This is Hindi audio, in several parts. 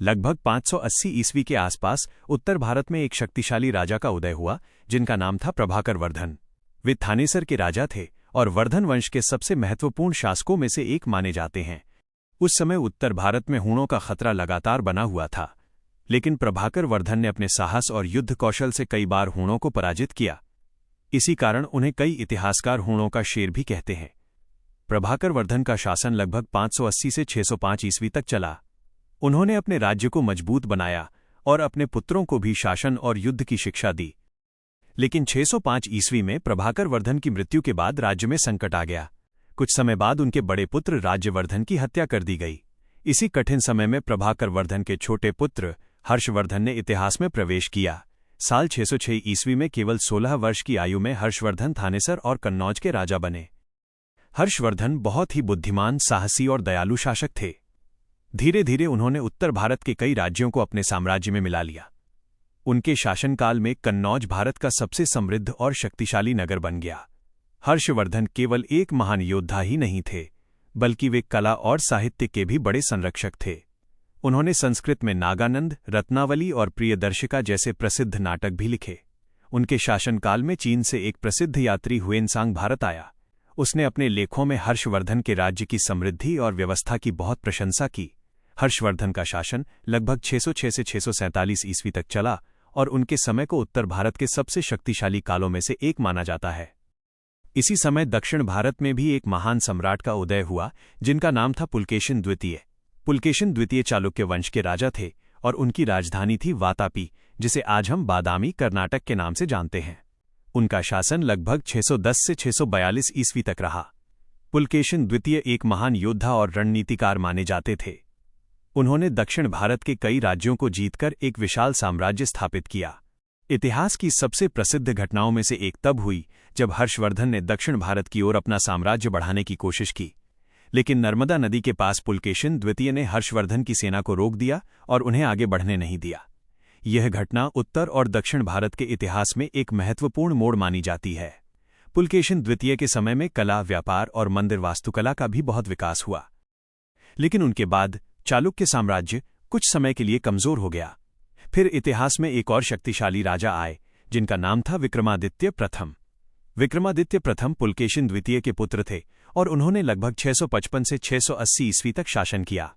लगभग 580 ईस्वी के आसपास उत्तर भारत में एक शक्तिशाली राजा का उदय हुआ जिनका नाम था प्रभाकर वर्धन। वे थानेसर के राजा थे और वर्धन वंश के सबसे महत्वपूर्ण शासकों में से एक माने जाते हैं। उस समय उत्तर भारत में हूणों का खतरा लगातार बना हुआ था, लेकिन प्रभाकर वर्धन ने अपने साहस और युद्ध कौशल से कई बार हूणों को पराजित किया। इसी कारण उन्हें कई इतिहासकार हूणों का शेर भी कहते हैं। प्रभाकर वर्धन का शासन लगभग 580 से 605 ईस्वी तक चला। उन्होंने अपने राज्य को मजबूत बनाया और अपने पुत्रों को भी शासन और युद्ध की शिक्षा दी। लेकिन 605 ईस्वी में प्रभाकर वर्धन की मृत्यु के बाद राज्य में संकट आ गया। कुछ समय बाद उनके बड़े पुत्र राज्यवर्धन की हत्या कर दी गई। इसी कठिन समय में प्रभाकर वर्धन के छोटे पुत्र हर्षवर्धन ने इतिहास में प्रवेश किया। साल 606 ईस्वी में केवल 16 वर्ष की आयु में हर्षवर्धन थानेसर और कन्नौज के राजा बने। हर्षवर्धन बहुत ही बुद्धिमान, साहसी और दयालु शासक थे। धीरे धीरे उन्होंने उत्तर भारत के कई राज्यों को अपने साम्राज्य में मिला लिया। उनके शासनकाल में कन्नौज भारत का सबसे समृद्ध और शक्तिशाली नगर बन गया। हर्षवर्धन केवल एक महान योद्धा ही नहीं थे, बल्कि वे कला और साहित्य के भी बड़े संरक्षक थे। उन्होंने संस्कृत में नागानंद, रत्नावली और प्रियदर्शिका जैसे प्रसिद्ध नाटक भी लिखे। उनके शासनकाल में चीन से एक प्रसिद्ध यात्री हुएनसांग भारत आया। उसने अपने लेखों में हर्षवर्धन के राज्य की समृद्धि और व्यवस्था की बहुत प्रशंसा की। हर्षवर्धन का शासन लगभग 606 से 647 ईस्वी तक चला और उनके समय को उत्तर भारत के सबसे शक्तिशाली कालों में से एक माना जाता है। इसी समय दक्षिण भारत में भी एक महान सम्राट का उदय हुआ जिनका नाम था पुलकेशिन द्वितीय। पुलकेशिन द्वितीय चालुक्य वंश के राजा थे और उनकी राजधानी थी वातापी, जिसे आज हम बादामी, कर्नाटक के नाम से जानते हैं। उनका शासन लगभग 610 से 642 ईस्वी तक रहा। पुलकेशिन द्वितीय एक महान योद्धा और रणनीतिकार माने जाते थे। उन्होंने दक्षिण भारत के कई राज्यों को जीतकर एक विशाल साम्राज्य स्थापित किया। इतिहास की सबसे प्रसिद्ध घटनाओं में से एक तब हुई जब हर्षवर्धन ने दक्षिण भारत की ओर अपना साम्राज्य बढ़ाने की कोशिश की, लेकिन नर्मदा नदी के पास पुलकेशिन द्वितीय ने हर्षवर्धन की सेना को रोक दिया और उन्हें आगे बढ़ने नहीं दिया। यह घटना उत्तर और दक्षिण भारत के इतिहास में एक महत्वपूर्ण मोड़ मानी जाती है। पुलकेशिन द्वितीय के समय में कला, व्यापार और मंदिर वास्तुकला का भी बहुत विकास हुआ। लेकिन उनके बाद चालुक्य साम्राज्य कुछ समय के लिए कमजोर हो गया। फिर इतिहास में एक और शक्तिशाली राजा आए जिनका नाम था विक्रमादित्य प्रथम। विक्रमादित्य प्रथम पुलकेशिन द्वितीय के पुत्र थे और उन्होंने लगभग 655 से 680 ईस्वी तक शासन किया।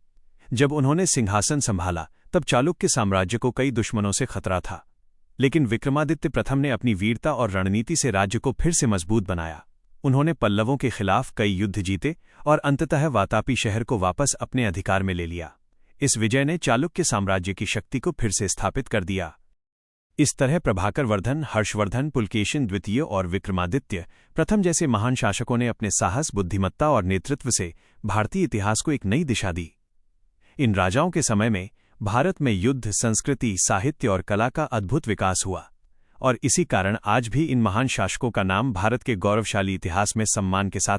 जब उन्होंने सिंहासन संभाला तब चालुक्य साम्राज्य को कई दुश्मनों से खतरा था, लेकिन विक्रमादित्य प्रथम ने अपनी वीरता और रणनीति से राज्य को फिर से मजबूत बनाया। उन्होंने पल्लवों के खिलाफ कई युद्ध जीते और अंततः वातापी शहर को वापस अपने अधिकार में ले लिया। इस विजय ने चालुक्य साम्राज्य की शक्ति को फिर से स्थापित कर दिया। इस तरह प्रभाकर वर्धन, हर्षवर्धन, पुलकेशिन द्वितीय और विक्रमादित्य प्रथम जैसे महान शासकों ने अपने साहस, बुद्धिमत्ता और नेतृत्व से भारतीय इतिहास को एक नई दिशा दी। इन राजाओं के समय में भारत में युद्ध, संस्कृति, साहित्य और कला का अद्भुत विकास हुआ और इसी कारण आज भी इन महान शासकों का नाम भारत के गौरवशाली इतिहास में सम्मान के साथ